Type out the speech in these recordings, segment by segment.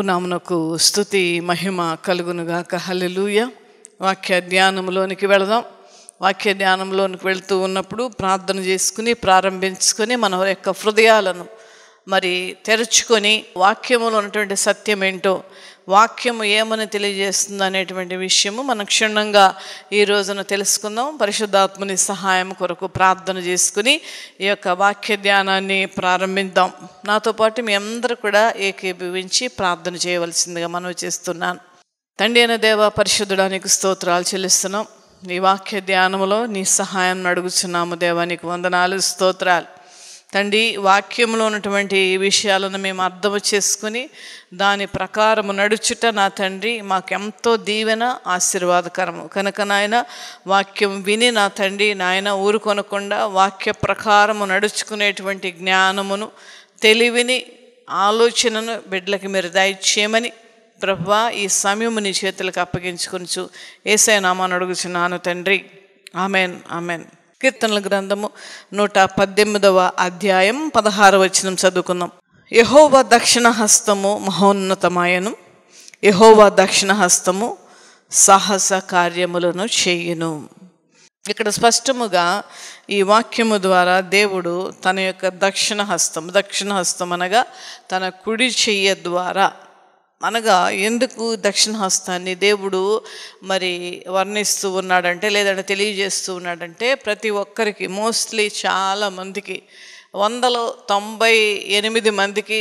ప్రభునామమునకు స్తుతి మహిమ కలుగునుగాక. హల్లెలూయా. వాక్య ధ్యానంలోనికి వెళదాం. వాక్య ధ్యానంలోనికి వెళుతూ ఉన్నప్పుడు ప్రార్థన చేసుకుని ప్రారంభించుకొని మన యొక్క హృదయాలను తెరుచుకొని వాక్యములో ఉన్నటువంటి సత్యం ఏంటో, వాక్యము ఏమని తెలియజేస్తుంది అనేటువంటి విషయము మనం క్షుణ్ణంగా ఈ రోజున తెలుసుకుందాం. పరిశుద్ధాత్మని సహాయం కొరకు ప్రార్థన చేసుకుని ఈ యొక్క వాక్య ధ్యానాన్ని ప్రారంభిద్దాం. నాతో పాటు మీ అందరూ కూడా ఏకీభవించి ప్రార్థన చేయవలసిందిగా మనవి చేస్తున్నాను. తండ్రి అయిన దేవ, పరిశుద్ధుడానికి స్తోత్రాలు చెల్లిస్తున్నాం. నీ వాక్య ధ్యానంలో నీ సహాయం అడుగుచున్నాము దేవా, నీకు వందనాలు, స్తోత్రాలు. తండ్రి, వాక్యంలో ఉన్నటువంటి ఈ విషయాలను మేము అర్థం చేసుకుని దాని ప్రకారము నడుచుట నా తండ్రి మాకెంతో దీవెన, ఆశీర్వాదకరము కనుక నాయన వాక్యం విని నా తండ్రి నాయన ఊరుకొనకుండా వాక్య ప్రకారము నడుచుకునేటువంటి జ్ఞానమును, తెలివిని, ఆలోచనను బిడ్డలకి మీరు దయచేయమని ప్రభువా ఈ సమయము నీ చేతులకు అప్పగించుకొనుచు యేసయ్య నామమున అడుగుచున్నాను తండ్రి. Amen, amen. కీర్తనల గ్రంథము 118వ అధ్యాయం 16వ వచనం చదువుకుందాం. యెహోవా దక్షిణ హస్తము మహోన్నతమాయను, యెహోవా దక్షిణ హస్తము సాహస కార్యములను చేయును. ఇక్కడ స్పష్టముగా ఈ వాక్యము ద్వారా దేవుడు తన యొక్క దక్షిణ హస్తం అనగా తన కుడి చెయ్య ద్వారా, అనగా ఎందుకు దక్షిణ హస్తాన్ని దేవుడు వర్ణిస్తూ ఉన్నాడంటే, లేదంటే తెలియజేస్తూ ఉన్నాడంటే, ప్రతి ఒక్కరికి మోస్ట్లీ చాలామందికి 198 మందికి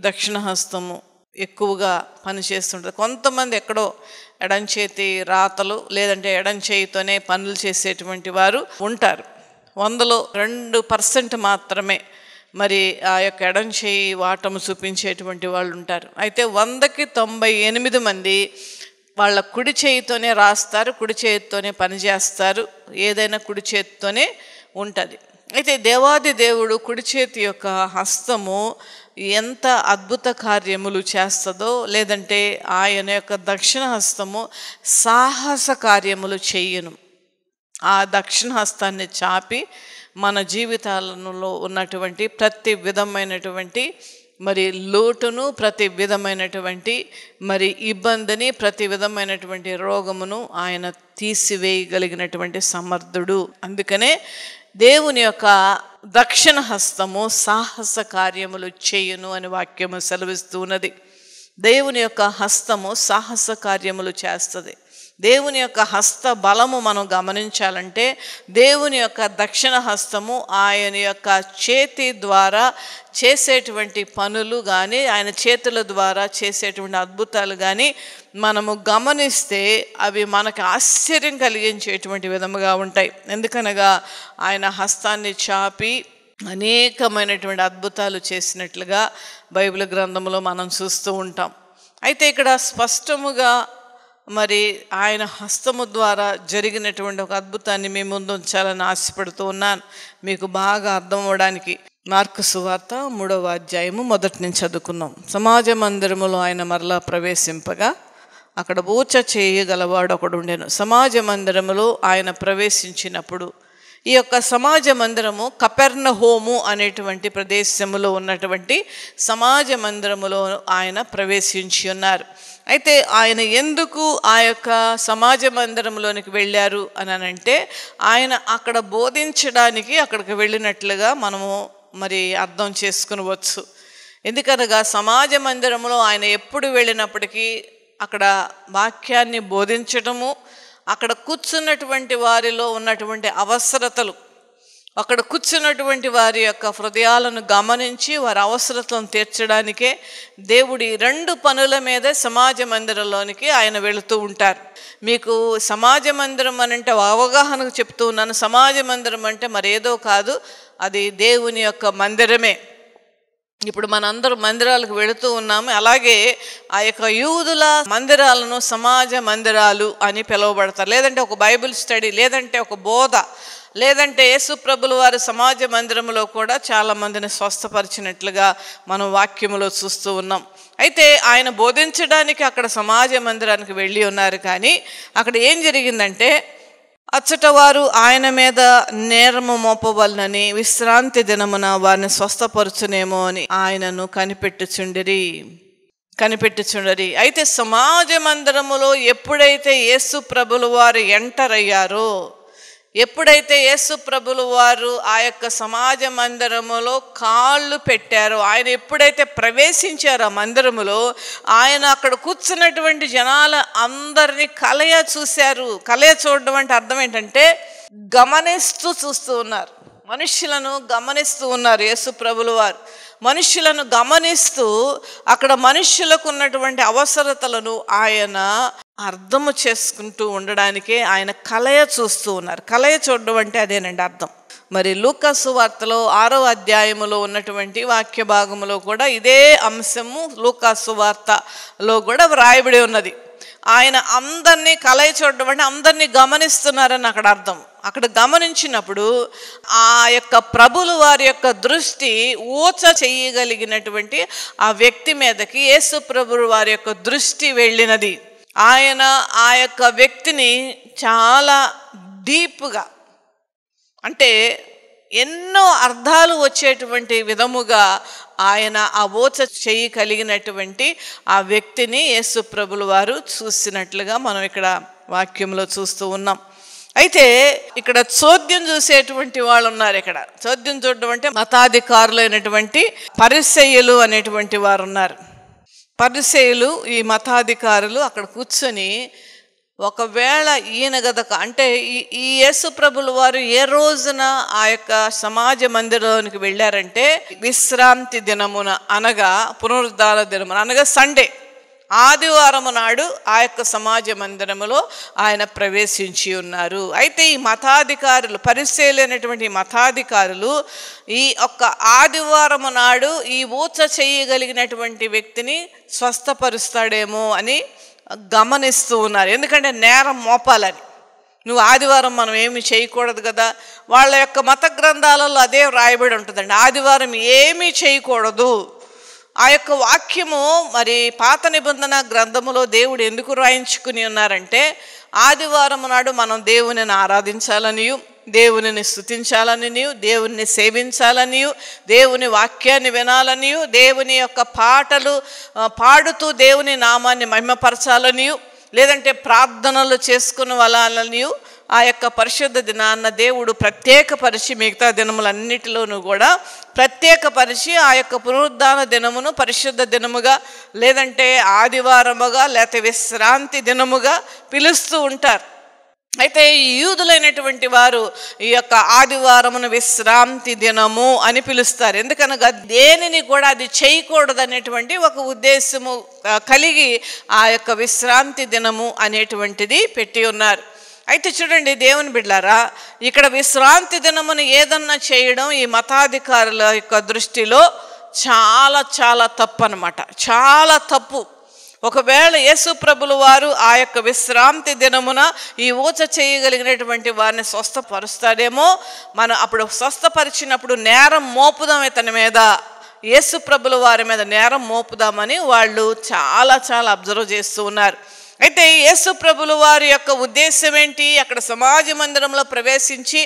దక్షిణ హస్తము ఎక్కువగా పనిచేస్తుంటుంది. కొంతమంది ఎక్కడో ఎడంచేతి రాతలు లేదంటే ఎడంచేయితోనే పనులు చేసేటువంటి వారు ఉంటారు. 100లో 2% మాత్రమే ఆ యొక్క ఎడం చేయి వాటము చూపించేటువంటి వాళ్ళు ఉంటారు. అయితే 100కి 98 మంది వాళ్ళ కుడి చేయితోనే రాస్తారు, కుడి చేతితోనే పనిచేస్తారు, ఏదైనా కుడి చేతితోనే ఉంటుంది. అయితే దేవాది దేవుడు కుడి చేతి యొక్క హస్తము ఎంత అద్భుత కార్యములు చేస్తుందో, లేదంటే ఆయన యొక్క దక్షిణ హస్తము సాహస కార్యములు చెయ్యను. ఆ దక్షిణ హస్తాన్ని చాపి మన జీవితాలలో ఉన్నటువంటి ప్రతి విధమైనటువంటి లోటును, ప్రతి విధమైనటువంటి ఇబ్బందిని, ప్రతి విధమైనటువంటి రోగమును ఆయన తీసివేయగలిగినటువంటి సమర్థుడు. అందుకనే దేవుని యొక్క దక్షిణ హస్తము సాహస కార్యములు చేయును అని వాక్యము సెలవిస్తూ ఉన్నది. దేవుని యొక్క హస్తము సాహస కార్యములు చేస్తుంది. దేవుని యొక్క హస్త బలము మనం గమనించాలంటే, దేవుని యొక్క దక్షిణ హస్తము ఆయన యొక్క చేతి ద్వారా చేసేటువంటి పనులు కానీ, ఆయన చేతుల ద్వారా చేసేటువంటి అద్భుతాలు కానీ మనము గమనిస్తే అవి మనకు ఆశ్చర్యం కలిగించేటువంటి విధముగా ఉంటాయి. ఎందుకనగా ఆయన హస్తాన్ని చాపి అనేకమైనటువంటి అద్భుతాలు చేసినట్లుగా బైబిల్ గ్రంథంలో మనం చూస్తూ ఉంటాం. అయితే ఇక్కడ స్పష్టముగా ఆయన హస్తము ద్వారా జరిగినటువంటి ఒక అద్భుతాన్ని మీ ముందు ఉంచాలని ఆశపడుతూ ఉన్నాను, మీకు బాగా అర్థం అవ్వడానికి. మార్కు సువార్త 3వ అధ్యాయము మొదటి నుంచి చదువుకుందాం. సమాజ మందిరములో ఆయన మరలా ప్రవేశింపగా అక్కడ ఊచ చేయగలవాడు ఒకడు ఉండెను. సమాజ మందిరములో ఆయన ప్రవేశించినప్పుడు, ఈ యొక్క సమాజ మందిరము కపెర్నహూము అనేటువంటి ప్రదేశములో ఉన్నటువంటి సమాజ మందిరములో ఆయన ప్రవేశించి ఉన్నారు. అయితే ఆయన ఎందుకు ఆ యొక్క సమాజ మందిరంలోనికి వెళ్ళారు అని అంటే, ఆయన అక్కడ బోధించడానికి అక్కడికి వెళ్ళినట్లుగా మనము అర్థం చేసుకునవచ్చు. ఎందుకనగా సమాజ మందిరంలో ఆయన ఎప్పుడు వెళ్ళినప్పటికీ అక్కడ వాక్యాన్ని బోధించటము, అక్కడ కూర్చున్నటువంటి వారిలో ఉన్నటువంటి అవసరతలు, అక్కడ కూర్చున్నటువంటి వారి యొక్క హృదయాలను గమనించి వారి అవసరతలను తీర్చడానికే దేవుడి 2 పనుల మీద సమాజ మందిరంలోనికి ఆయన వెళుతూ ఉంటారు. మీకు సమాజ మందిరం అని అంటే అవగాహనకు చెప్తూ ఉన్నాను. సమాజ మందిరం అంటే మరేదో కాదు, అది దేవుని యొక్క మందిరమే. ఇప్పుడు మనందరం మందిరాలకు వెళుతూ ఉన్నాము. అలాగే ఆ యొక్క యూదుల మందిరాలను సమాజ మందిరాలు అని పిలువబడతారు. లేదంటే ఒక బైబిల్ స్టడీ, లేదంటే ఒక బోధ, లేదంటే యేసు ప్రభుల వారి సమాజ మందిరంలో కూడా చాలామందిని స్వస్థపరిచినట్లుగా మనం వాక్యములో చూస్తూ ఉన్నాం. అయితే ఆయన బోధించడానికి అక్కడ సమాజ మందిరానికి వెళ్ళి ఉన్నారు. కానీ అక్కడ ఏం జరిగిందంటే, అచ్చట వారు ఆయన మీద నేరము మోపవలనని విశ్రాంతి దినమున వారిని స్వస్థపరచునేమో అని ఆయనను కనిపెట్టుచుండిరి. కనిపెట్టుచున్నది. అయితే సమాజ మందిరములో ఎప్పుడైతే యేసు ప్రభులు వారు ఎంటర్ అయ్యారో, ఎప్పుడైతే యేసు ప్రభులు వారు ఆ యొక్క సమాజ మందిరములో కాళ్ళు పెట్టారో, ఆయన ఎప్పుడైతే ప్రవేశించారో ఆ మందిరములో, ఆయన అక్కడ కూర్చున్నటువంటి జనాల అందరినీ కలయ చూశారు. కలయ చూడడం అంటే అర్థం ఏంటంటే గమనిస్తూ చూస్తూ ఉన్నారు. మనుష్యులను గమనిస్తూ ఉన్నారు యేసు ప్రభులు వారు. మనుష్యులను గమనిస్తూ అక్కడ మనుష్యులకు ఉన్నటువంటి అవసరతలను ఆయన అర్థము చేసుకుంటూ ఉండడానికే ఆయన కలయ చూస్తూ ఉన్నారు. కలయ చూడడం అంటే అదేనండి అర్థం. మరి లూకా సువార్తలో 6వ అధ్యాయములో ఉన్నటువంటి వాక్య భాగములో కూడా ఇదే అంశము లూకా సువార్తలో కూడా వ్రాయబడి ఉన్నది. ఆయన అందరినీ కలయ చూడడం అంటే అందరినీ గమనిస్తున్నారని అక్కడ అర్థం. అక్కడ గమనించినప్పుడు ఆ యొక్క ప్రభులు వారి యొక్క దృష్టి ఊచ చేయగలిగినటువంటి ఆ వ్యక్తి మీదకి యేసు ప్రభులు వారి యొక్క దృష్టి వెళ్ళినది. ఆయన ఆ యొక్క వ్యక్తిని చాలా డీప్గా, అంటే ఎన్నో అర్థాలు వచ్చేటువంటి విధముగా ఆయన ఆ ఊచ చేయి కలిగినటువంటి ఆ వ్యక్తిని యేసు ప్రభులు వారు చూసినట్లుగా మనం ఇక్కడ వాక్యంలో చూస్తూ ఉన్నాం. అయితే ఇక్కడ చోద్యం చూసేటువంటి వాళ్ళు ఉన్నారు. ఇక్కడ చోద్యం చూడడం అంటే మతాధికారులైనటువంటి పరిసయ్యులు అనేటువంటి వారు ఉన్నారు. పరిసయ్యులు, ఈ మతాధికారులు అక్కడ కూర్చొని ఒకవేళ ఈయన గదక అంటే ఈ యేసు ప్రభులు వారు ఏ రోజున ఆ యొక్క సమాజ మందిరంలోనికి వెళ్ళారంటే విశ్రాంతి దినమున, అనగా పునరుద్ధాన దినమున, అనగా సండే, ఆదివారము నాడు ఆ యొక్క సమాజ మందిరములో ఆయన ప్రవేశించి ఉన్నారు. అయితే ఈ మతాధికారులు, పరిశీలైనటువంటి మతాధికారులు ఈ ఒక్క ఆదివారము నాడు ఈ ఊచ చేయగలిగినటువంటి వ్యక్తిని స్వస్థపరుస్తాడేమో అని గమనిస్తూ ఉన్నారు. ఎందుకంటే నేరం మోపాలని. నువ్వు ఆదివారం మనం ఏమి చేయకూడదు కదా. వాళ్ళ యొక్క మత గ్రంథాలలో అదే వ్రాయబడి ఉంటుందండి, ఆదివారం ఏమీ చేయకూడదు. ఆ యొక్క వాక్యము మరి పాత నిబంధన గ్రంథములో దేవుడు ఎందుకు రాయించుకుని ఉన్నారంటే ఆదివారం నాడు మనం దేవునిని ఆరాధించాలనియు, దేవునిని స్తుతించాలనియు, దేవుని సేవించాలనియు, దేవుని వాక్యాన్ని వినాలనియు, దేవుని యొక్క పాటలు పాడుతూ దేవుని నామాన్ని మహిమపరచాలనియు, లేదంటే ప్రార్థనలు చేసుకుని వాళ్ళనియు ఆ యొక్క పరిశుద్ధ దినాన్న దేవుడు ప్రత్యేకపరిచి, మిగతా దినములన్నిటిలోనూ కూడా ప్రత్యేకపరిచి ఆ యొక్క పునరుద్ధాన దినమును పరిశుద్ధ దినముగా, లేదంటే ఆదివారముగా, లేకపోతే విశ్రాంతి దినముగా పిలుస్తూ ఉంటారు. అయితే ఈ యూదులైనటువంటి వారు ఈ యొక్క ఆదివారమును విశ్రాంతి దినము అని పిలుస్తారు. ఎందుకనగా దేనిని కూడా అది చేయకూడదు అనేటువంటి ఒక ఉద్దేశము కలిగి ఆ యొక్క విశ్రాంతి దినము అనేటువంటిది పెట్టి ఉన్నారు. అయితే చూడండి దేవుని బిడ్డలారా, ఇక్కడ విశ్రాంతి దినమును ఏదన్నా చేయడం ఈ మతాధికారుల యొక్క దృష్టిలో చాలా చాలా తప్పు అన్నమాట, చాలా తప్పు. ఒకవేళ యేసు ప్రభులు వారు ఆ యొక్క విశ్రాంతి దినమున ఈ ఊచ చేయగలిగినటువంటి వారిని స్వస్థపరుస్తాడేమో, మనం అప్పుడు స్వస్థపరిచినప్పుడు నేరం మోపుదాం ఇతని మీద, యేసు ప్రభుల వారి మీద నేరం మోపుదామని వాళ్ళు చాలా చాలా అబ్జర్వ్ చేస్తూ ఉన్నారు. అయితే యేసు ప్రభులు వారి యొక్క ఉద్దేశం ఏంటి? అక్కడ సమాజ మందిరంలో ప్రవేశించి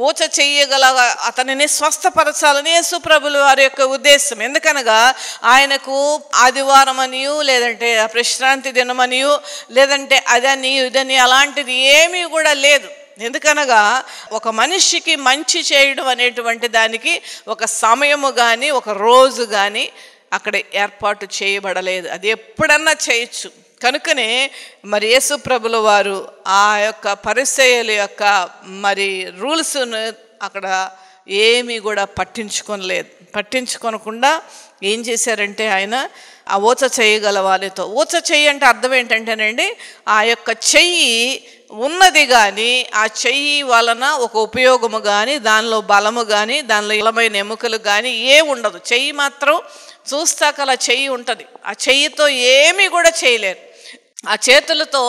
ఊచ చెయ్యగల అతనిని స్వస్థపరచాలని యేసు ప్రభులు వారి యొక్క ఉద్దేశం. ఎందుకనగా ఆయనకు ఆదివారం అనియు, లేదంటే విశ్రాంతి దినమనియు, లేదంటే అదని ఇదని అలాంటిది ఏమీ కూడా లేదు. ఎందుకనగా ఒక మనిషికి మంచి చేయడం అనేటువంటి దానికి ఒక సమయము కానీ ఒక రోజు కానీ అక్కడ ఏర్పాటు చేయబడలేదు. అది ఎప్పుడన్నా చేయొచ్చు. కనుకనే మరి యేసు ప్రభుల వారు ఆ యొక్క పరిసయ్యుల యొక్క మరి రూల్స్ను అక్కడ ఏమీ కూడా పట్టించుకోనకుండా ఏం చేశారంటే ఆయన ఆ ఊచ చేయగల వారితో, ఊచ చెయ్యి అంటే అర్థం ఏంటంటేనండి, ఆ యొక్క చెయ్యి ఉన్నది కానీ ఆ చెయ్యి వలన ఒక ఉపయోగము కానీ, దానిలో బలము కానీ, దానిలో బలమైన ఎముకలు కానీ ఏ ఉండదు. చెయ్యి మాత్రం చూస్తాక అలా చెయ్యి ఉంటుంది, ఆ చెయ్యితో ఏమీ కూడా చేయలేరు. ఆ చేతులతో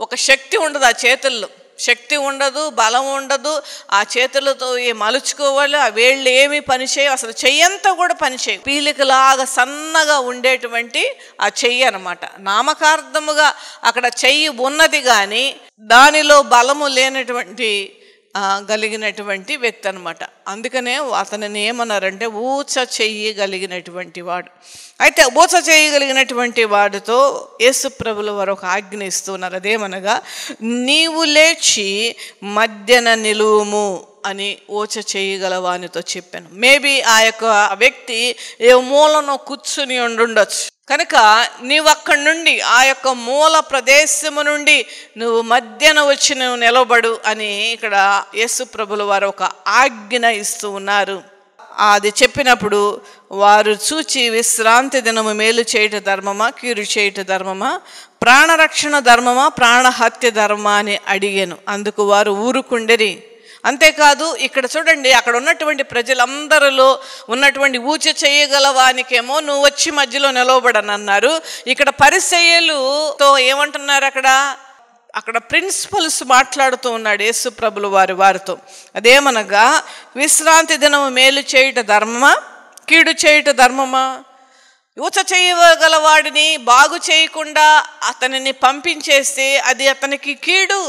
ఒక శక్తి ఉండదు, ఆ చేతుల్లో శక్తి ఉండదు, బలం ఉండదు. ఆ చేతులతో మలుచుకోవాలి, ఆ వేళ్ళు ఏమీ పనిచేయవు, అసలు చెయ్యంతా కూడా పనిచేయవు. పీలికలాగా సన్నగా ఉండేటువంటి ఆ చెయ్యి అనమాట. నామకార్థముగా అక్కడ చెయ్యి ఉన్నది కానీ దానిలో బలము లేనటువంటి కలిగినటువంటి వ్యక్తి అనమాట. అందుకనే అతనిని ఏమన్నారంటే ఊచ చెయ్యగలిగినటువంటి వాడు. అయితే ఊచ చేయగలిగినటువంటి వాడితో యేసు ప్రభుల వారు ఒక ఆజ్ఞ ఇస్తున్నారు. అదేమనగా నీవు లేచి మధ్యన నిలువుము అని ఊచ చేయగలవానితో చెప్పాను. మేబీ ఆ యొక్క వ్యక్తి ఏ మూలను కూర్చుని ఉండొచ్చు కనుక నీవు అక్కడి నుండి ఆ యొక్క మూల ప్రదేశము నుండి నువ్వు మధ్యన వచ్చి నువ్వు నిలబడు అని ఇక్కడ యేసు ప్రభుల వారు ఒక ఆజ్ఞ ఇస్తూ ఉన్నారు. అది చెప్పినప్పుడు వారు చూచి విశ్రాంతి దినము మేలు చేయుట ధర్మమా కీడు చేయుట ధర్మమా, ప్రాణరక్షణ ధర్మమా ప్రాణహత్య ధర్మమా అని అడిగాను. అందుకు వారు ఊరుకుండెరి. అంతేకాదు ఇక్కడ చూడండి, అక్కడ ఉన్నటువంటి ప్రజలందరిలో ఉన్నటువంటి ఊచ చేయగలవానికేమో నువ్వు వచ్చి మధ్యలో నిలవబడనన్నారు. ఇక్కడ పరిసయ్యులతో ఏమంటున్నారు, అక్కడ ప్రిన్సిపల్స్ మాట్లాడుతూ ఉన్నాడు యేసు ప్రభులు వారితో. అదేమనగా విశ్రాంతి దినము మేలు చేయుట ధర్మమా కీడు చేయుట ధర్మమా? ఊచ చేయగలవాడిని బాగు చేయకుండా అతనిని పంపించేస్తే అది అతనికి కీడు.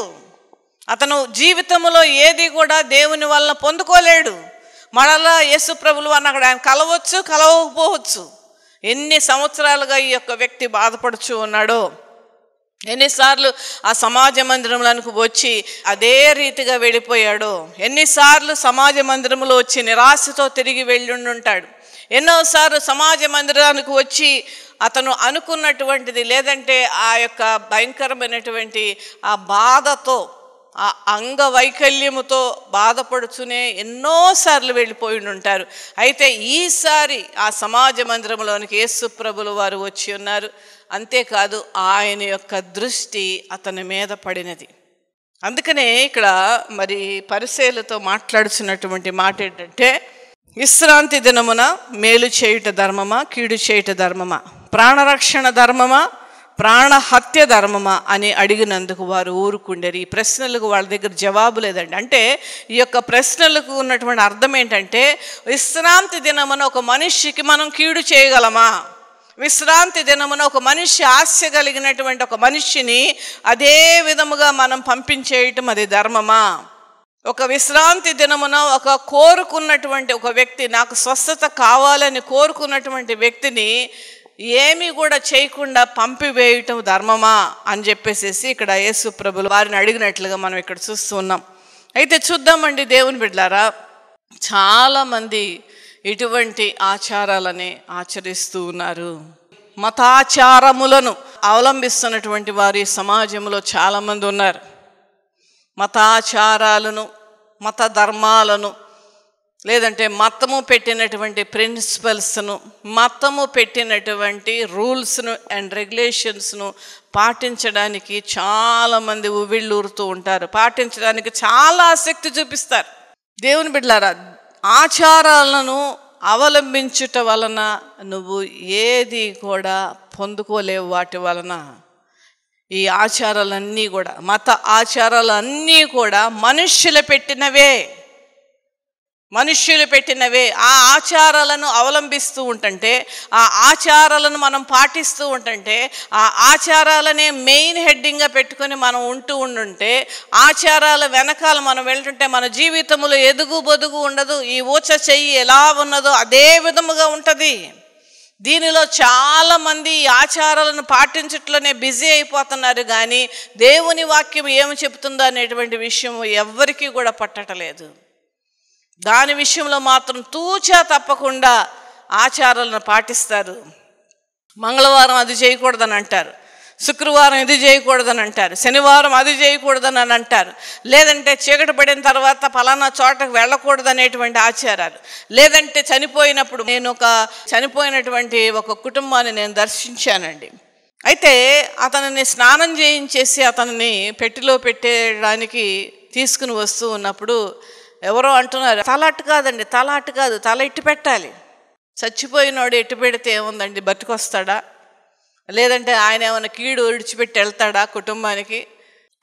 అతను జీవితంలో ఏది కూడా దేవుని వల్ల పొందుకోలేడు. మరలా యేసు ప్రభులు వారిని అక్కడ ఆయన కలవచ్చు, కలవకపోవచ్చు. ఎన్ని సంవత్సరాలుగా ఈ యొక్క వ్యక్తి బాధపడుచు ఉన్నాడో, ఎన్నిసార్లు ఆ సమాజ మందిరంలోనికి వచ్చి అదే రీతిగా వెళ్ళిపోయాడో, ఎన్నిసార్లు సమాజ మందిరంలో వచ్చి నిరాశతో తిరిగి వెళ్ళుంటాడు. ఎన్నోసార్లు సమాజ మందిరానికి వచ్చి అతను అనుకున్నటువంటిది లేదంటే ఆ యొక్క భయంకరమైనటువంటి ఆ బాధతో ఆ అంగవైకల్యముతో బాధపడుతూనే ఎన్నోసార్లు వెళ్ళిపోయి ఉంటారు. అయితే ఈసారి ఆ సమాజ మందిరంలోనికి యేసు ప్రభులు వారు వచ్చి ఉన్నారు. అంతేకాదు ఆయన యొక్క దృష్టి అతని మీద పడినది. అందుకనే ఇక్కడ మరి పరిసయ్యులతో మాట్లాడుతున్నటువంటి మాట ఏంటంటే విశ్రాంతి దినమున మేలు చేయుట ధర్మమా కీడు చేయుట ధర్మమా, ప్రాణరక్షణ ధర్మమా ప్రాణహత్య ధర్మమా అని అడిగినందుకు వారు ఊరుకుండేరు. ఈ ప్రశ్నలకు వాళ్ళ దగ్గర జవాబు లేదండి. అంటే ఈ యొక్క ప్రశ్నలకు ఉన్నటువంటి అర్థం ఏంటంటే విశ్రాంతి దినమున ఒక మనిషికి మనం కీడు చేయగలమా? విశ్రాంతి దినమున ఒక మనిషి ఆశ కలిగినటువంటి ఒక మనిషిని అదే విధముగా మనం పంపించేయటం అది ధర్మమా? ఒక విశ్రాంతి దినమున ఒక కోరుకున్నటువంటి ఒక వ్యక్తి, నాకు స్వస్థత కావాలని కోరుకున్నటువంటి వ్యక్తిని ఏమీ కూడా చేయకుండా పంపివేయటం ధర్మమా అని చెప్పేసి ఇక్కడ యేసు ప్రభులు వారిని అడిగినట్లుగా మనం ఇక్కడ చూస్తూ ఉన్నాం. అయితే చూద్దామండి దేవుని బిడ్డలారా, చాలామంది ఇటువంటి ఆచారాలని ఆచరిస్తూ ఉన్నారు. మతాచారములను అవలంబిస్తున్నటువంటి వారి సమాజంలో చాలామంది ఉన్నారు. మతాచారాలను, మత ధర్మాలను, లేదంటే మతము పెట్టినటువంటి ప్రిన్సిపల్స్ను, మతము పెట్టినటువంటి రూల్స్ను అండ్ రెగ్యులేషన్స్ను పాటించడానికి చాలామంది ఉవ్విళ్ళూరుతూ ఉంటారు. పాటించడానికి చాలా ఆసక్తి చూపిస్తారు. దేవుని బిడ్డలారా, ఆచారాలను అవలంబించుట వలన నువ్వు ఏది కూడా పొందుకోలేవు. వాటి వలన ఈ ఆచారాలన్నీ కూడా, మత ఆచారాలన్నీ కూడా మనుష్యులు పెట్టినవే. ఆ ఆచారాలను అవలంబిస్తూ ఉంటుంటే, ఆ ఆచారాలను మనం పాటిస్తూ ఉంటుంటే, ఆ ఆచారాలనే మెయిన్ హెడ్డింగ్గా పెట్టుకొని మనం ఉంటుంటే, ఆచారాల వెనకాల మనం వెళ్తుంటే మన జీవితంలో ఎదుగు బొదుగు ఉండదు. ఈ ఊచ చెయ్యి ఎలా ఉన్నదో అదే విధముగా ఉంటుంది. దీనిలో చాలామంది ఈ ఆచారాలను పాటించట్లోనే బిజీ అయిపోతున్నారు, కానీ దేవుని వాక్యం ఏమి చెబుతుందో అనేటువంటి విషయం ఎవ్వరికీ కూడా పట్టట్లేదు. దాని విషయంలో మాత్రం తూచా తప్పకుండా ఆచారాలను పాటిస్తారు. మంగళవారం అది చేయకూడదని అంటారు, శుక్రవారం ఇది చేయకూడదని అంటారు, శనివారం అది చేయకూడదని అని అంటారు, లేదంటే చీకటి పడిన తర్వాత పలానా చోటకు వెళ్ళకూడదు అనేటువంటి ఆచారాలు, లేదంటే చనిపోయినప్పుడు నేను చనిపోయినటువంటి ఒక కుటుంబాన్ని నేను దర్శించానండి. అయితే అతనిని స్నానం చేయించేసి అతనిని పెట్టిలో పెట్టేయడానికి తీసుకుని వస్తూ ఉన్నప్పుడు ఎవరో అంటున్నారు, తల అట్టు కాదు, తల ఇట్టు పెట్టాలి. చచ్చిపోయినోడు ఎట్టు పెడితే ఏముందండి, బతికొస్తాడా? లేదంటే ఆయన ఏమైనా కీడు విడిచిపెట్టి వెళ్తాడా కుటుంబానికి?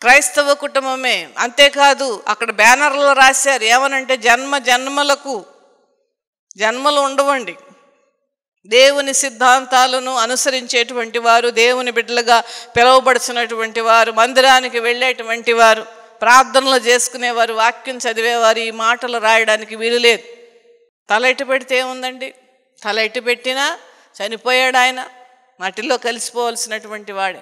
క్రైస్తవ కుటుంబమే. అంతేకాదు అక్కడ బ్యానర్లో రాశారు ఏమనంటే, జన్మలు ఉండవండి. దేవుని సిద్ధాంతాలను అనుసరించేటువంటి వారు, దేవుని బిడ్డలుగా పిలువబడుతున్నటువంటి వారు, మందిరానికి వెళ్ళేటువంటి వారు, ప్రార్థనలు చేసుకునేవారు, వాక్యం చదివేవారు ఈ మాటలు రాయడానికి వీలు లేదు. తల ఎటు పెడితే ఏముందండి? తల ఎటు పెట్టినా చనిపోయాడు ఆయన, మట్టిలో కలిసిపోవలసినటువంటి వాడే.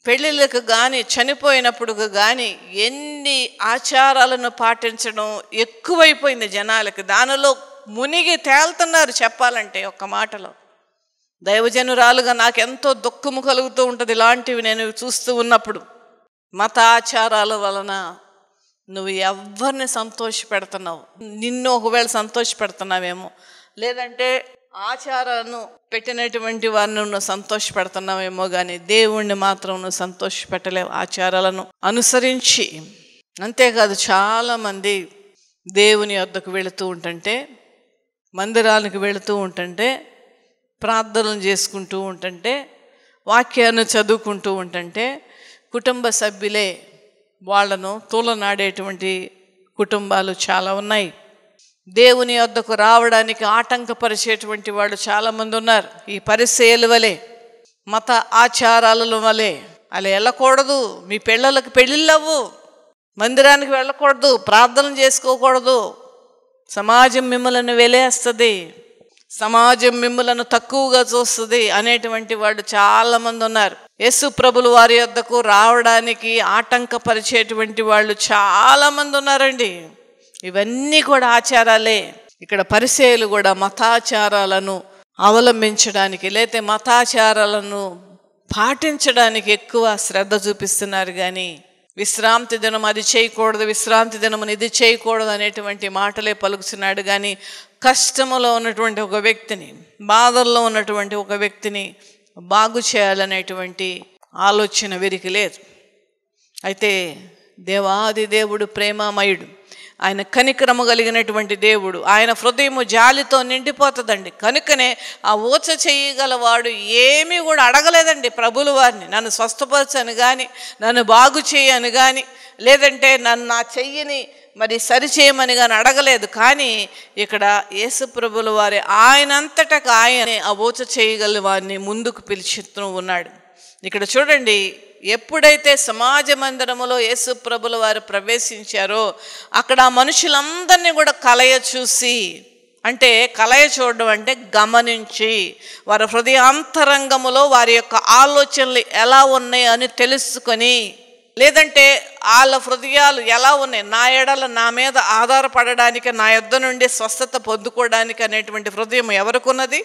పెళ్ళిళ్ళకు కానీ చనిపోయినప్పుడు కానీ ఎన్ని ఆచారాలను పాటించడం ఎక్కువైపోయింది జనాలకి. దానిలో మునిగి తేలుతున్నారు చెప్పాలంటే ఒక్క మాటలో. దైవజనురాలుగా నాకెంతో దుఃఖము కలుగుతూ ఉంటుంది ఇలాంటివి నేను చూస్తూ ఉన్నప్పుడు. మత ఆచారాల వలన నువ్వు ఎవరిని సంతోషపెడుతున్నావు? నిన్ను ఒకవేళ సంతోషపెడుతున్నావేమో, లేదంటే ఆచారాలను పెట్టినటువంటి వారిని నువ్వు సంతోషపెడుతున్నావేమో, కానీ దేవుణ్ణి మాత్రం నువ్వు సంతోషపెట్టలేవు ఆచారాలను అనుసరించి. అంతేకాదు, చాలామంది దేవుని వద్దకు వెళుతూ ఉంటుంటే, మందిరానికి వెళుతూ ఉంటుంటే, ప్రార్థనలు చేసుకుంటూ ఉంటుంటే, వాక్యాన్ని చదువుకుంటూ ఉంటుంటే కుటుంబ సభ్యులే వాళ్లను తూలనాడేటువంటి కుటుంబాలు చాలా ఉన్నాయి. దేవుని వద్దకు రావడానికి ఆటంకపరిచేటువంటి వాళ్ళు చాలామంది ఉన్నారు. ఈ పరిసయ్యుల వలె, మత ఆచారాల వలె అలా వెళ్ళకూడదు, మీ పిల్లలకు పెళ్ళిళ్ళవ్వు, మందిరానికి వెళ్ళకూడదు, ప్రార్థనలు చేసుకోకూడదు, సమాజం మిమ్మల్ని వెలేస్తుంది, సమాజం మిమ్మలను తక్కువగా చూస్తుంది అనేటువంటి వాళ్ళు చాలామంది ఉన్నారు. యేసు ప్రభుల వారి వద్దకు రావడానికి ఆటంకపరిచేటువంటి వాళ్ళు చాలామంది ఉన్నారండి. ఇవన్నీ కూడా ఆచారాలే. ఇక్కడ పరిసయ్యులు కూడా మతాచారాలను అవలంబించడానికి, లేకపోతే మతాచారాలను పాటించడానికి ఎక్కువ శ్రద్ధ చూపిస్తున్నారు. కానీ విశ్రాంతి దినం అది చేయకూడదు, విశ్రాంతి దినం ఇది చేయకూడదు అనేటువంటి మాటలే పలుకుతున్నాడు. కానీ కష్టములో ఉన్నటువంటి ఒక వ్యక్తిని, బాధల్లో ఉన్నటువంటి ఒక వ్యక్తిని బాగు చేయాలనేటువంటి ఆలోచన వీరికి లేదు. అయితే దేవాది దేవుడు ప్రేమమయుడు, ఆయన కనికరము కలిగినటువంటి దేవుడు, ఆయన హృదయము జాలితో నిండిపోతుందండి. కనుకనే ఆ ఊచ చేయగలవాడు ఏమీ కూడా అడగలేదండి ప్రభుల వారిని, నన్ను స్వస్థపరచను కానీ, నన్ను బాగు చేయను కానీ, లేదంటే నన్ను నా చెయ్యిని మరి సరిచేయమని కానీ అడగలేదు. కానీ ఇక్కడ యేసు ప్రభుల వారి ఆయనంతటా ఆయనే ఆ ఊచ చేయగల వారిని ముందుకు పిలుచుతూ ఉన్నాడు. ఇక్కడ చూడండి, ఎప్పుడైతే సమాజ మందిరములో యేసు ప్రభుల వారు ప్రవేశించారో అక్కడ ఆ మనుషులందరినీ కూడా కలయ చూసి, అంటే కలయ చూడడం అంటే గమనించి, వారి హృదయాంతరంగములో వారి యొక్క ఆలోచనలు ఎలా ఉన్నాయి అని తెలుసుకొని, లేదంటే వాళ్ళ హృదయాలు ఎలా ఉన్నాయి, నా ఎడల నా మీద ఆధారపడడానికి, నా యొద్ద నుండి స్వస్థత పొందుకోవడానికి అనేటువంటి హృదయం ఎవరికున్నది,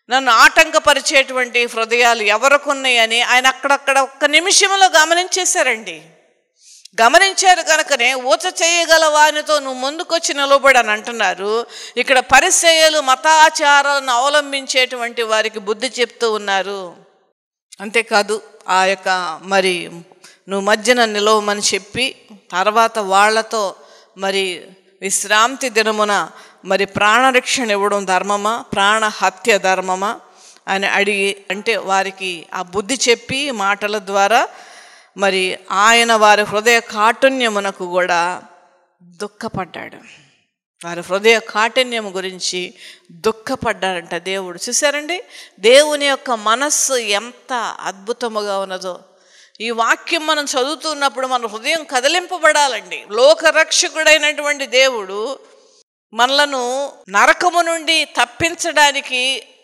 నన్ను ఆటంకపరిచేటువంటి హృదయాలు ఎవరికున్నాయని ఆయన అక్కడక్కడ ఒక్క నిమిషంలో గమనించేశారండి. గమనించారు కనుకనే ఊచ చేయగల వానితో నువ్వు ముందుకొచ్చి నిలబడి అని అంటున్నారు. ఇక్కడ పరిసయ్యులు మతాచారాలను అవలంబించేటువంటి వారికి బుద్ధి చెప్తూ ఉన్నారు. అంతేకాదు, ఆ యొక్క మరి నువ్వు మధ్యన నిలవమని చెప్పి తర్వాత వాళ్లతో మరి విశ్రాంతి దినమున మరి ప్రాణరక్షణ ఇవ్వడం ధర్మమా, ప్రాణహత్య ధర్మమా అని అడిగి, అంటే వారికి ఆ బుద్ధి చెప్పి మాటల ద్వారా మరి ఆయన వారి హృదయ కాఠిన్యమునకు కూడా దుఃఖపడ్డాడు. వారి హృదయ కాఠిన్యం గురించి దుఃఖపడ్డాడంట దేవుడు. చూసారండి, దేవుని యొక్క మనస్సు ఎంత అద్భుతముగా ఉన్నదో. ఈ వాక్యం మనం చదువుతున్నప్పుడు మన హృదయం కదిలింపబడాలండి. లోకరక్షకుడైనటువంటి దేవుడు మనలను నరకము నుండి తప్పించడానికి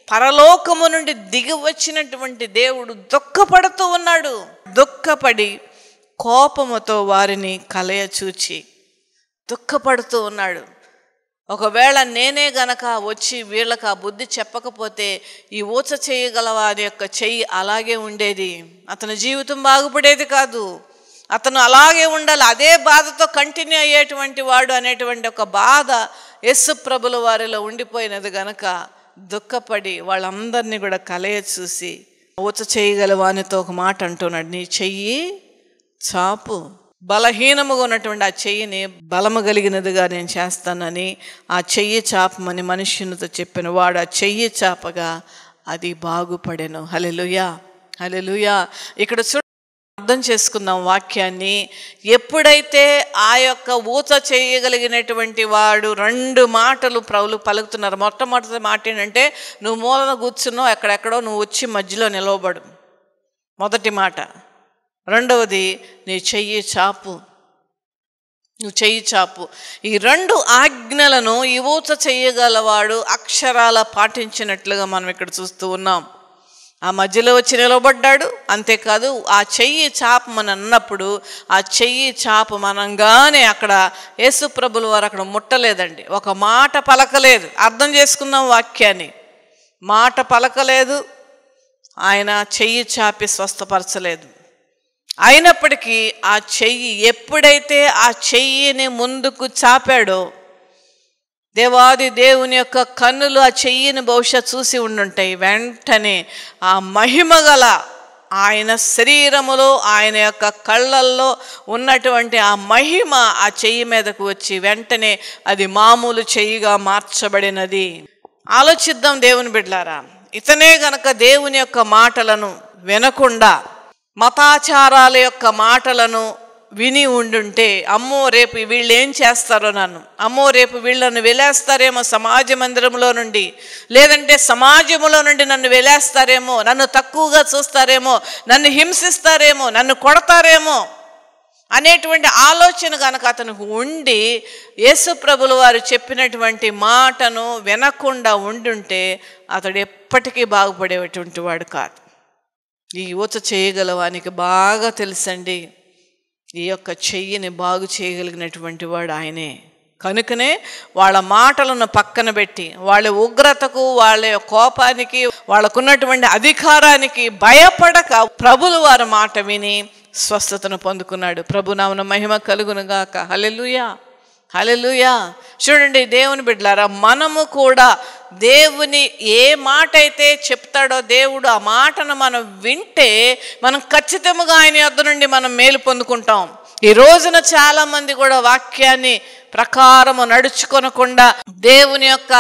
పరలోకము నుండి దిగి వచ్చినటువంటి దేవుడు దుఃఖపడుతూ ఉన్నాడు. దుఃఖపడి కోపముతో వారిని కలయ చూచి దుఃఖపడుతూ ఉన్నాడు. ఒకవేళ నేనే గనక వచ్చి వీళ్ళకి ఆ బుద్ధి చెప్పకపోతే ఈ ఊచ చేయగల వారి యొక్క చెయ్యి అలాగే ఉండేది, అతని జీవితం బాగుపడేది కాదు, అతను అలాగే ఉండాలి, అదే బాధతో కంటిన్యూ అయ్యేటువంటి వాడు అనేటువంటి ఒక బాధ యేసు ప్రభుల వారిలో ఉండిపోయినది గనక దుఃఖపడి వాళ్ళందరినీ కూడా కలయ చూసి ఊచ చేయగల వానితో ఒక మాట అంటున్నాడు, నీ చెయ్యి చాపు, బలహీనముగా ఉన్నటువంటి ఆ చెయ్యిని బలము కలిగినదిగా నేను చేస్తానని ఆ చెయ్యి చాపమని మనుష్యునితో చెప్పిన వాడు ఆ చెయ్యి చాపగా అది బాగుపడెను. హల్లెలూయా, హల్లెలూయా. ఇక్కడ అర్థం చేసుకుందాం వాక్యాన్ని. ఎప్పుడైతే ఆ యొక్క ఊచ చేయగలిగినటువంటి వాడు రెండు మాటలు ప్రభులు పలుకుతున్నారు. మొట్టమొదటి మాట ఏంటంటే, నువ్వు మూలన కూర్చున్నావు, ఎక్కడెక్కడో నువ్వు వచ్చి మధ్యలో నిలవబడు, మొదటి మాట. రెండవది, నీ చెయ్యి చాపు. నువ్వు చెయ్యి చాపు. ఈ 2 ఆజ్ఞలను ఈ ఊచ చెయ్యగలవాడు అక్షరాల పాటించినట్లుగా మనం ఇక్కడ చూస్తూ ఉన్నాం. ఆ మధ్యలో వచ్చి నిలబడ్డాడు. అంతేకాదు ఆ చెయ్యి చాపమని అన్నప్పుడు ఆ చెయ్యి చాపమనంగానే అక్కడ యేసుప్రభుల వారు అక్కడ ముట్టలేదండి. ఒక మాట పలకలేదు. అర్థం చేసుకుందాం వాక్యాన్ని. మాట పలకలేదు, ఆయన చెయ్యి చాపి స్వస్థపరచలేదు. అయినప్పటికీ ఆ చెయ్యి ఎప్పుడైతే ఆ చెయ్యిని ముందుకు చాపాడో, దేవాది దేవుని యొక్క కన్నులు ఆ చెయ్యిని బహుశా చూసి ఉండుంటాయి. వెంటనే ఆ మహిమ గల ఆయన శరీరములో, ఆయన యొక్క కళ్ళల్లో ఉన్నటువంటి ఆ మహిమ ఆ చెయ్యి మీదకు వచ్చి వెంటనే అది మామూలు చెయ్యిగా మార్చబడినది. ఆలోచిద్దాం దేవుని బిడ్డలారా. ఇతనే గనక దేవుని యొక్క మాటలను వినకుండా మతాచారాల యొక్క మాటలను విని ఉండుంటే, అమ్మో రేపు వీళ్ళు ఏం చేస్తారో నన్ను, అమ్మో రేపు వీళ్ళను వెలేస్తారేమో సమాజ మందిరంలో నుండి, లేదంటే సమాజంలో నుండి నన్ను వెలేస్తారేమో, నన్ను తక్కువగా చూస్తారేమో, నన్ను హింసిస్తారేమో, నన్ను కొడతారేమో అనేటువంటి ఆలోచన కనుక అతనికి ఉండి యేసుప్రభుల వారు చెప్పినటువంటి మాటను వినకుండా ఉండుంటే అతడు ఎప్పటికీ బాగుపడేటువంటి వాడు కాదు. ఈ ఊచ చేయగలవానికి బాగా తెలుసండి, ఈ యొక్క చెయ్యిని బాగు చేయగలిగినటువంటి వాడు ఆయనే. కనుకనే వాళ్ళ మాటలను పక్కన పెట్టి, వాళ్ళ ఉగ్రతకు, వాళ్ళ కోపానికి, వాళ్ళకున్నటువంటి అధికారానికి భయపడక ప్రభుల వారి మాట విని స్వస్థతను పొందుకున్నాడు. ప్రభునామమున మహిమ కలుగునుగాక. హల్లెలూయా, హల్లెలూయా. చూడండి దేవుని బిడ్డలారా, మనము కూడా దేవుని ఏ మాట అయితే చెప్తాడో దేవుడు, ఆ మాటను మనం వింటే మనం ఖచ్చితంగా ఆయన యొద్ద నుండి మనం మేలు పొందుకుంటాం. ఈ రోజున చాలామంది కూడా వాక్యాన్ని ప్రకారము నడుచుకొనకుండా దేవుని యొక్క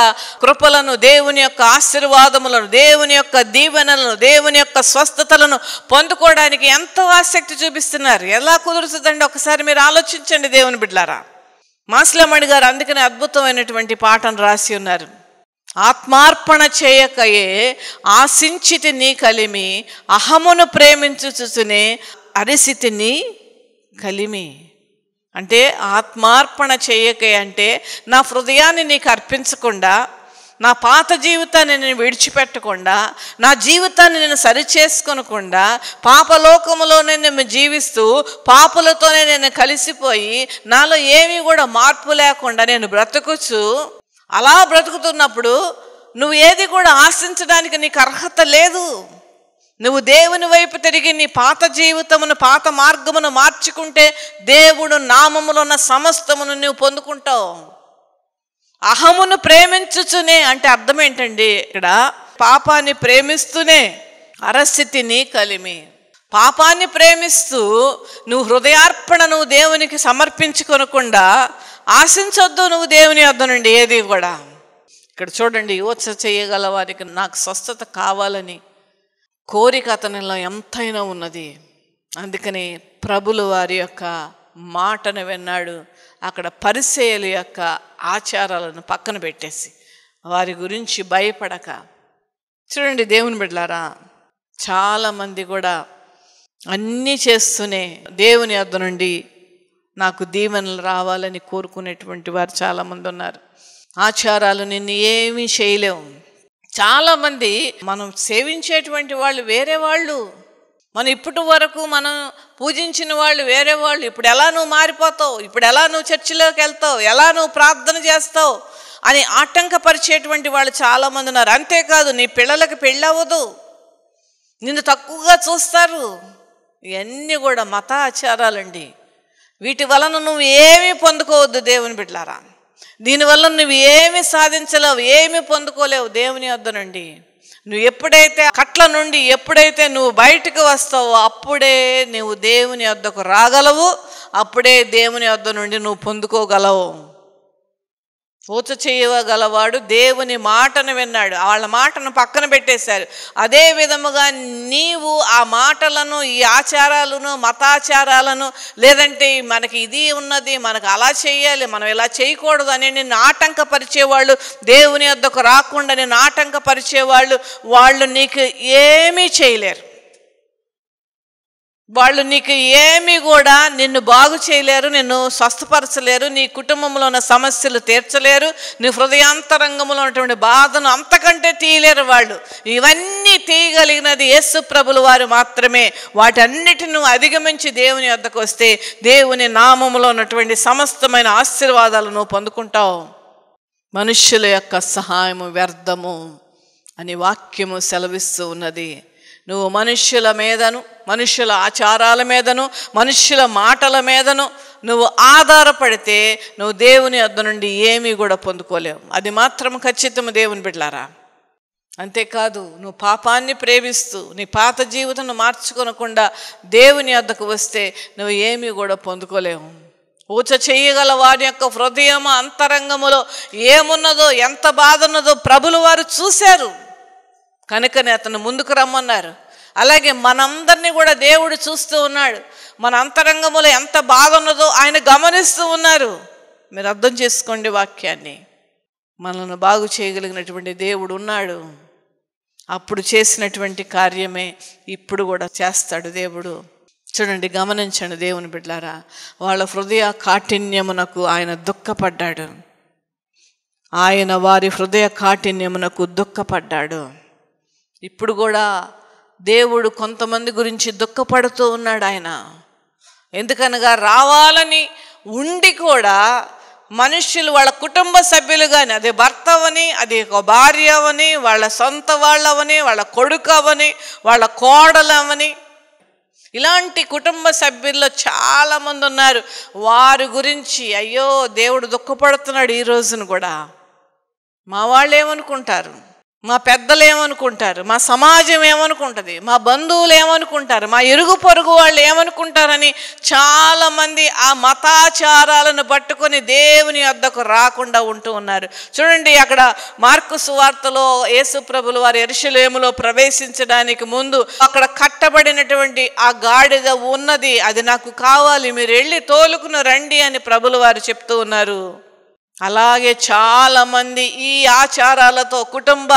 కృపలను, దేవుని యొక్క ఆశీర్వాదములను, దేవుని యొక్క దీవెనలను, దేవుని యొక్క స్వస్థతలను పొందుకోవడానికి ఎంతో ఆసక్తి చూపిస్తున్నారు. ఎలా కుదురుతుందండి? ఒకసారి మీరు ఆలోచించండి దేవుని బిడ్డలారా. మాస్లమణి గారు అందుకని అద్భుతమైనటువంటి పాటను రాసి ఉన్నారు. ఆత్మార్పణ చేయకయే ఆశించితి నీ కలిమి, అహమును ప్రేమించుచునే అరిసితి నీ కలిమి. అంటే ఆత్మార్పణ చేయకే అంటే నా హృదయాన్ని నీకు అర్పించకుండా, నా పాత జీవితాన్ని నేను విడిచిపెట్టకుండా, నా జీవితాన్ని నేను సరిచేసుకొనకుండా, పాపలోకములోనే నేను జీవిస్తూ పాపులతోనే నేను కలిసిపోయి నాలో ఏమీ కూడా మార్పు లేకుండా నేను బ్రతుకుచు, అలా బ్రతుకుతున్నప్పుడు నువ్వు ఏది కూడా ఆశించడానికి నీకు అర్హత లేదు. నువ్వు దేవుని వైపు తిరిగి నీ పాత జీవితమును, పాత మార్గమును మార్చుకుంటే దేవుడు నామములో ఉన్న సమస్తమును నువ్వు పొందుకుంటావు. అహమును ప్రేమించుచునే అంటే అర్థం ఏంటండి? ఇక్కడ పాపాన్ని ప్రేమిస్తూనే అరస్థితిని కలిమి. పాపాన్ని ప్రేమిస్తూ నువ్వు హృదయార్పణ నువ్వు దేవునికి సమర్పించుకొనకుండా ఆశించొద్దు నువ్వు దేవుని యొద్ద నుండి ఏది కూడా. ఇక్కడ చూడండి, యోచ చేయగల వారికి నాకు స్వస్థత కావాలని కోరిక అతనిలో ఎంతైనా ఉన్నది. అందుకని ప్రభుల వారి యొక్క మాటను విన్నాడు. అక్కడ పరిసయ్యుల యొక్క ఆచారాలను పక్కన పెట్టేసి వారి గురించి భయపడక. చూడండి దేవుని బిడ్డలారా, చాలామంది కూడా అన్నీ చేస్తూనే దేవుని యొద్ద నుండి నాకు దీవెనలు రావాలని కోరుకునేటువంటి వారు చాలామంది ఉన్నారు. ఆచారాలు నిన్ను ఏమీ చేయలేవు. చాలామంది మనం సేవించేటువంటి వాళ్ళు వేరే వాళ్ళు, మనం ఇప్పటి వరకు మనం పూజించిన వాళ్ళు వేరే వాళ్ళు. ఇప్పుడు ఎలా నువ్వు మారిపోతావు, ఇప్పుడు ఎలా నువ్వు చర్చిలోకి వెళ్తావు, ఎలా నువ్వు ప్రార్థన చేస్తావు అని ఆటంకపరిచేటువంటి వాళ్ళు చాలామంది ఉన్నారు. అంతేకాదు, నీ పిల్లలకి పెళ్ళి అవ్వదు, నిన్ను తక్కువగా చూస్తారు. ఇవన్నీ కూడా మత ఆచారాలండి. వీటి వలన నువ్వు ఏమీ పొందుకోవద్దు దేవుని బిడ్డలారా. దీనివల్ల నువ్వు ఏమి సాధించలేవు, ఏమి పొందుకోలేవు దేవుని యొద్ద నుండి. నువ్వు ఎప్పుడైతే కట్ల నుండి ఎప్పుడైతే నువ్వు బయటకు వస్తావో అప్పుడే నువ్వు దేవుని యొద్దకు రాగలవు, అప్పుడే దేవుని యొద్ద నుండి నువ్వు పొందుకోగలవు. ఊచ చేయగలవాడు దేవుని మాటను విన్నాడు, వాళ్ళ మాటను పక్కన పెట్టేశారు. అదే విధముగా నీవు ఆ మాటలను, ఈ ఆచారాలను, మతాచారాలను, లేదంటే మనకి ఇది ఉన్నది, మనకు అలా చేయాలి, మనం ఇలా చేయకూడదు అని నిన్ను ఆటంకపరిచేవాళ్ళు, దేవుని వద్దకు రాకుండా నిన్ను ఆటంకపరిచేవాళ్ళు, వాళ్ళు నీకు ఏమీ చేయలేరు. వాళ్ళు నీకు ఏమీ కూడా నిన్ను బాగు చేయలేరు, నిన్ను స్వస్థపరచలేరు, నీ కుటుంబంలో ఉన్న సమస్యలు తీర్చలేరు, నీ హృదయాంతరంగంలో ఉన్నటువంటి బాధను అంతకంటే తీయలేరు వాళ్ళు. ఇవన్నీ తీయగలిగినది యేసు ప్రభుల వారు మాత్రమే. వాటన్నిటిని అధిగమించి దేవుని వద్దకు వస్తే దేవుని నామములో ఉన్నటువంటి సమస్తమైన ఆశీర్వాదాలను పొందుకుంటావు. మనుష్యుల యొక్క సహాయము వ్యర్థము అని వాక్యము సెలవిస్తూ ఉన్నది. నువ్వు మనుష్యుల మీదను, మనుష్యుల ఆచారాల మీదను, మనుష్యుల మాటల మీదను నువ్వు ఆధారపడితే నువ్వు దేవుని వద్ద నుండి ఏమీ కూడా పొందుకోలేవు. అది మాత్రం ఖచ్చితము దేవుని బిడ్డలారా. అంతేకాదు, నువ్వు పాపాన్ని ప్రేమిస్తూ నీ పాత జీవితం మార్చుకొనకుండా దేవుని వద్దకు వస్తే నువ్వు ఏమీ కూడా పొందుకోలేవు. ఊచ చేయగల వారి యొక్క హృదయం అంతరంగములో ఏమున్నదో, ఎంత బాధ ఉన్నదో ప్రభులు వారు చూశారు కనుకనే అతను ముందుకు రమ్మన్నారు. అలాగే మనందరినీ కూడా దేవుడు చూస్తూ ఉన్నాడు. మన అంతరంగంలో ఎంత బాధ ఉన్నదో ఆయన గమనిస్తూ ఉన్నారు. మీరు అర్థం చేసుకోండి వాక్యాన్ని. మనల్ని బాగు చేయగలిగినటువంటి దేవుడు ఉన్నాడు. అప్పుడు చేసినటువంటి కార్యమే ఇప్పుడు కూడా చేస్తాడు దేవుడు. చూడండి, గమనించండి దేవుని బిడ్డలారా. వాళ్ళ హృదయ కాఠిన్యమునకు ఆయన దుఃఖపడ్డాడు. ఆయన వారి హృదయ కాఠిన్యమునకు దుఃఖపడ్డాడు. ఇప్పుడు కూడా దేవుడు కొంతమంది గురించి దుఃఖపడుతూ ఉన్నాడు ఆయన. ఎందుకనగా రావాలని ఉండి కూడా మనుష్యులు వాళ్ళ కుటుంబ సభ్యులు కానీ, అది భర్త అవని, అది ఒక భార్య అవని, వాళ్ళ సొంత వాళ్ళవని, వాళ్ళ కొడుకు అవని, వాళ్ళ కోడలవని, ఇలాంటి కుటుంబ సభ్యుల్లో చాలామంది ఉన్నారు. వారి గురించి అయ్యో దేవుడు దుఃఖపడుతున్నాడు. ఈ రోజున కూడా మా వాళ్ళు ఏమనుకుంటారు, మా పెద్దలు ఏమనుకుంటారు, మా సమాజం ఏమనుకుంటుంది, మా బంధువులు ఏమనుకుంటారు, మా ఇరుగు పొరుగు వాళ్ళు ఏమనుకుంటారని చాలామంది ఆ మతాచారాలను పట్టుకొని దేవుని వద్దకు రాకుండా ఉంటూ ఉన్నారు. చూడండి, అక్కడ మార్కు సువార్తలో యేసు ప్రభులు వారు యెరూషలేములో ప్రవేశించడానికి ముందు అక్కడ కట్టబడినటువంటి ఆ గాడిద ఉన్నది, అది నాకు కావాలి, మీరు వెళ్ళి తోలుకుని రండి అని ప్రభులు వారు చెప్తూ ఉన్నారు. అలాగే చాలామంది ఈ ఆచారాలతో కుటుంబ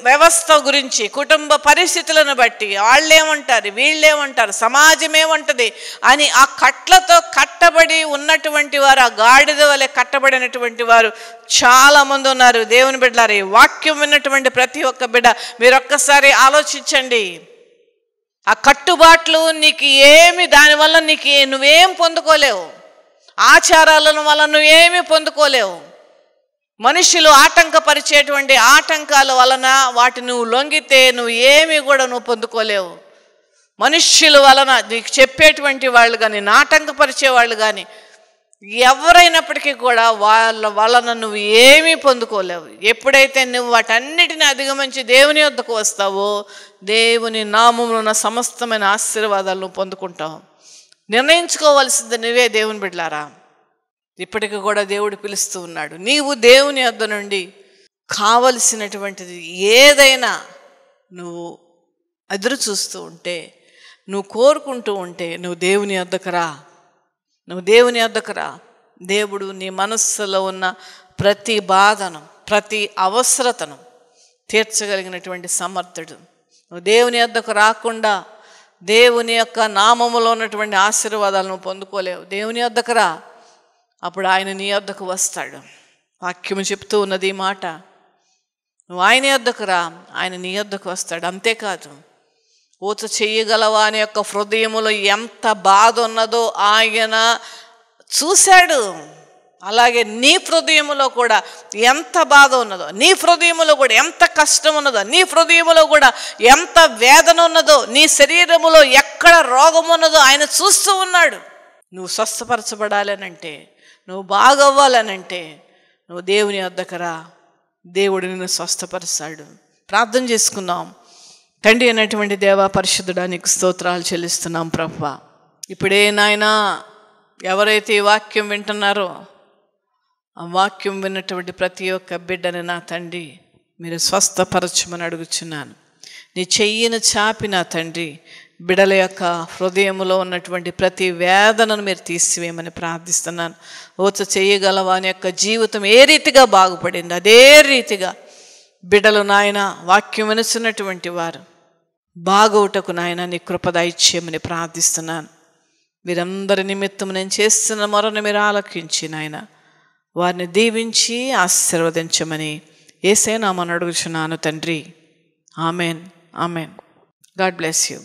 వ్యవస్థ గురించి, కుటుంబ పరిస్థితులను బట్టి వాళ్ళేమంటారు, వీళ్ళేమంటారు, సమాజం ఏమంటది అని ఆ కట్లతో కట్టబడి ఉన్నటువంటి వారు, ఆ గాడిద వలె కట్టబడినటువంటి వారు చాలామంది ఉన్నారు. దేవుని బిడ్డలారా, ఈ వాక్యం విన్నటువంటి ప్రతి ఒక్క బిడ్డ మీరు ఒక్కసారి ఆలోచించండి. ఆ కట్టుబాట్లు నీకు ఏమి, దానివల్ల నీకు నువ్వేం పొందుకోలేవు. ఆచారాలను వల్ల నువ్వేమీ పొందుకోలేవు. మనుషులు ఆటంకపరిచేటువంటి ఆటంకాల వలన వాటిని నువ్వు లొంగితే నువ్వు ఏమీ కూడా నువ్వు పొందుకోలేవు. మనుష్యుల వలన నీకు చెప్పేటువంటి వాళ్ళు కానీ, ఆటంకపరిచే వాళ్ళు కానీ ఎవరైనప్పటికీ కూడా వాళ్ళ వలన నువ్వు ఏమీ పొందుకోలేవు. ఎప్పుడైతే నువ్వు వాటన్నిటిని అధిగమించి దేవుని వద్దకు వస్తావో దేవుని నామములో ఉన్న సమస్తమైన ఆశీర్వాదాలు నువ్వు పొందుకుంటావు. నిర్ణయించుకోవాల్సింది నువ్వే దేవుని బిడ్డలారా. ఇప్పటికి కూడా దేవుడు పిలుస్తూ ఉన్నాడు. నీవు దేవుని వద్ద నుండి కావలసినటువంటిది ఏదైనా నువ్వు ఎదురు చూస్తూ ఉంటే, నువ్వు కోరుకుంటూ ఉంటే నువ్వు దేవుని వద్దకు రా, నువ్వు దేవుని వద్దకు రా. దేవుడు నీ మనస్సులో ఉన్న ప్రతి బాధను, ప్రతి అవసరతను తీర్చగలిగినటువంటి సమర్థుడు. నువ్వు దేవుని వద్దకు రాకుండా దేవుని యొక్క నామములో ఉన్నటువంటి ఆశీర్వాదాలను పొందుకోలేవు. దేవుని వద్దకు రా, అప్పుడు ఆయన నీ వద్దకు వస్తాడు. వాక్యము చెప్తూ ఉన్నది ఈ మాట. నువ్వు ఆయన వద్దకు రా, ఆయన నీ వద్దకు వస్తాడు. అంతేకాదు, ఊచ చెయ్యగలవా అనే యొక్క హృదయములో ఎంత బాధ ఉన్నదో ఆయన చూశాడు. అలాగే నీ హృదయములో కూడా ఎంత బాధ ఉన్నదో, నీ హృదయములో కూడా ఎంత కష్టం ఉన్నదో, నీ హృదయములో కూడా ఎంత వేదన ఉన్నదో, నీ శరీరములో ఎక్కడ రోగం ఉన్నదో ఆయన చూస్తూ ఉన్నాడు. నువ్వు స్వస్థపరచబడాలనంటే, నువ్వు బాగవ్వాలనంటే నువ్వు దేవుని వద్దకు రా. దేవుడు నిన్ను స్వస్థపరుస్తాడు. ప్రార్థన చేసుకుందాం. తండ్రి అయినటువంటి దేవా, పరిశుద్ధుడా, నీకు స్తోత్రాలు చెల్లిస్తున్నాం ప్రభువా. ఇప్పుడే నాయనా ఎవరైతే ఈ వాక్యం వింటున్నారో ఆ వాక్యం విన్నటువంటి ప్రతి ఒక్క బిడ్డని నా తండ్రి మీరు స్వస్థపరచమని అడుగుచున్నాను. నీ చెయ్యిని చాపి నా తండ్రి బిడల యొక్క హృదయంలో ఉన్నటువంటి ప్రతి వేదనను మీరు తీసివేయమని ప్రార్థిస్తున్నాను. ఊచ చేయగలవా అని యొక్క జీవితం ఏ రీతిగా బాగుపడింది అదే రీతిగా బిడలు నాయన వాక్యం వినుచున్నటువంటి వారు బాగోటకు నాయన నీ కృప దయచేయమని ప్రార్థిస్తున్నాను. వీరందరి నిమిత్తం నేను చేస్తున్న మొరను మీరు ఆలకించి నాయన వారిని దీవించి ఆశీర్వదించమని యేసయ్య నామమున అడుగుచున్నాను తండ్రి. Amen. Amen. God bless you.